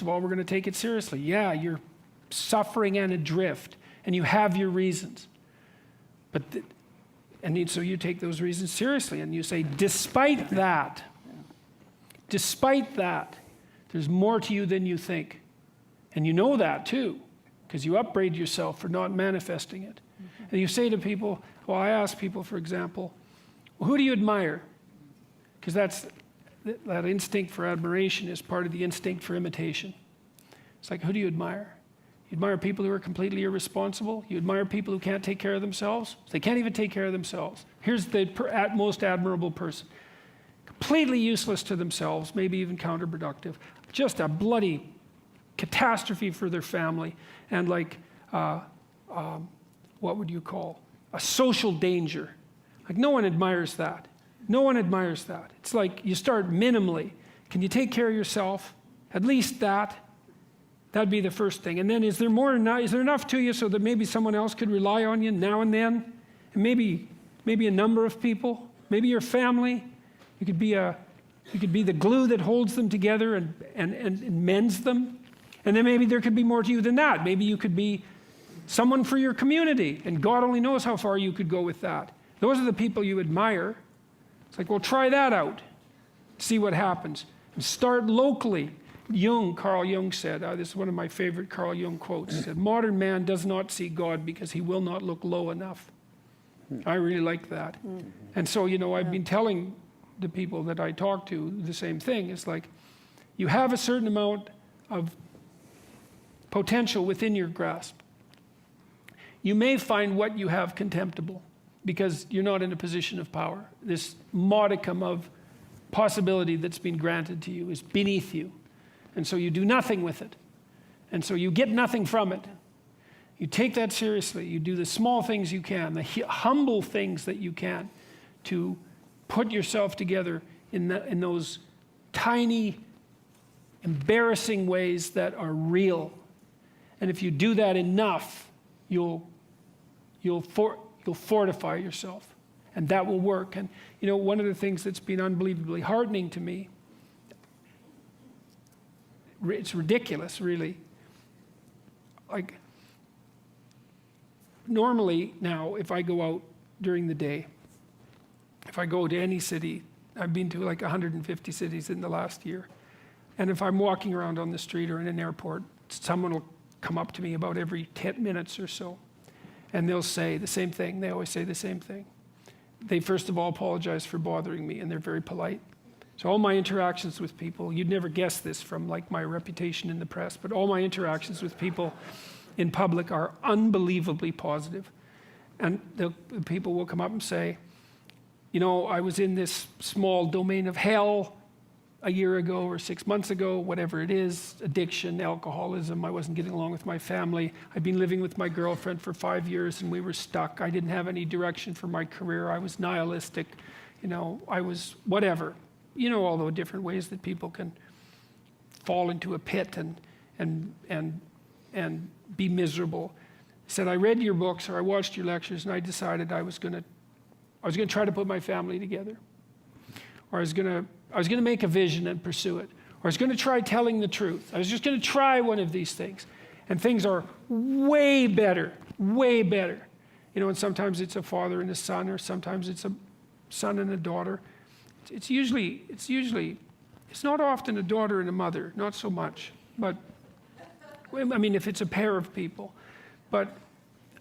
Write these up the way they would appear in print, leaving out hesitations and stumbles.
of all, we're going to take it seriously. Yeah, you're suffering and adrift, and you have your reasons. So you take those reasons seriously, and you say, despite that, there's more to you than you think. And you know that too, because you upbraid yourself for not manifesting it. And you say to people, well, I ask people, for example, well, who do you admire? Because that instinct for admiration is part of the instinct for imitation. It's like, who do you admire? You admire people who are completely irresponsible. You admire people who can't take care of themselves. They can't even take care of themselves. Here's the most admirable person. Completely useless to themselves, maybe even counterproductive. Just a bloody catastrophe for their family. And like, what would you call? A social danger. Like, no one admires that. No one admires that. It's like you start minimally. Can you take care of yourself? At least that. That'd be the first thing. And then is there enough to you so that maybe someone else could rely on you now and then? And maybe a number of people, maybe your family. You could be the glue that holds them together and mends them. And then maybe there could be more to you than that. Maybe you could be someone for your community, and God only knows how far you could go with that. Those are the people you admire. It's like, well, try that out. See what happens. And start locally. Carl Jung said, this is one of my favorite Carl Jung quotes, he said, modern man does not see God because he will not look low enough. I really like that. And so, I've been telling the people that I talk to the same thing. It's like, you have a certain amount of potential within your grasp. You may find what you have contemptible because you're not in a position of power. This modicum of possibility that's been granted to you is beneath you. And so you do nothing with it. And so you get nothing from it. You take that seriously. You do the small things you can, the humble things that you can to put yourself together in those tiny, embarrassing ways that are real. And if you do that enough, you'll fortify yourself. And that will work. And one of the things that's been unbelievably heartening to me, it's ridiculous, really. Like, normally now, if I go out during the day, if I go to any city, I've been to like 150 cities in the last year, and if I'm walking around on the street or in an airport, someone will come up to me about every 10 minutes or so, and they'll say the same thing. They always say the same thing. They first of all apologize for bothering me, and they're very polite. So all my interactions with people, you'd never guess this from like my reputation in the press, but all my interactions with people in public are unbelievably positive. And the people will come up and say, I was in this small domain of hell a year ago or 6 months ago, whatever it is, addiction, alcoholism, I wasn't getting along with my family. I'd been living with my girlfriend for 5 years and we were stuck. I didn't have any direction for my career. I was nihilistic, I was whatever. All the different ways that people can fall into a pit and be miserable. He said, I read your books or I watched your lectures and I decided I was going to try to put my family together. Or I was going to make a vision and pursue it. Or I was going to try telling the truth. I was just going to try one of these things. And things are way better, way better. And sometimes it's a father and a son, or sometimes it's a son and a daughter. It's not often a daughter and a mother, not so much. But, if it's a pair of people.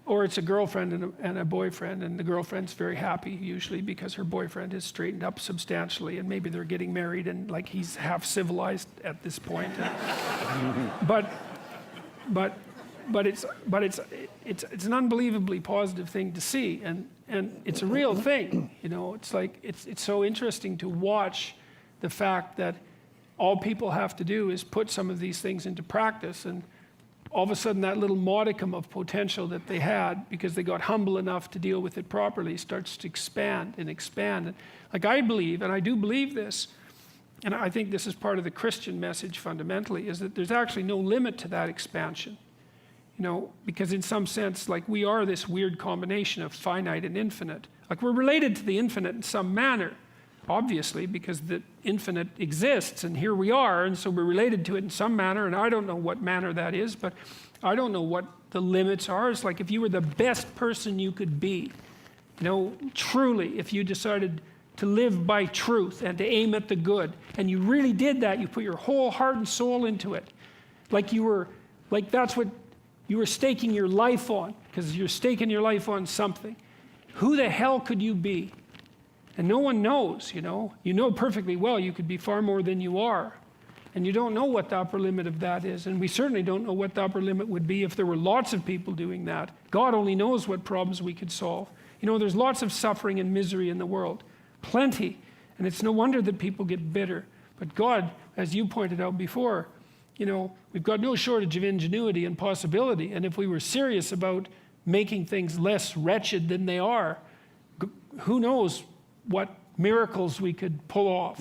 Or it's a girlfriend and a boyfriend, and the girlfriend's very happy, usually, because her boyfriend has straightened up substantially, and maybe they're getting married, and like he's half civilized at this point. But it's an unbelievably positive thing to see, and it's a real thing. It's like it's so interesting to watch the fact that all people have to do is put some of these things into practice, and all of a sudden that little modicum of potential that they had, because they got humble enough to deal with it properly, starts to expand and expand. And like I believe, and I do believe this, and I think this is part of the Christian message fundamentally, is that there's actually no limit to that expansion. Because in some sense, like we are this weird combination of finite and infinite. Like we're related to the infinite in some manner. obviously, because the infinite exists, and here we are, and so we're related to it in some manner, and I don't know what manner that is, but I don't know what the limits are. It's like if you were the best person you could be, truly, if you decided to live by truth and to aim at the good, and you really did that, you put your whole heart and soul into it, that's what you were staking your life on, because you're staking your life on something. Who the hell could you be? And no one knows, You know perfectly well you could be far more than you are. And you don't know what the upper limit of that is. And we certainly don't know what the upper limit would be if there were lots of people doing that. God only knows what problems we could solve. There's lots of suffering and misery in the world. Plenty. And it's no wonder that people get bitter. But God, as you pointed out before, we've got no shortage of ingenuity and possibility. And if we were serious about making things less wretched than they are, who knows what miracles we could pull off.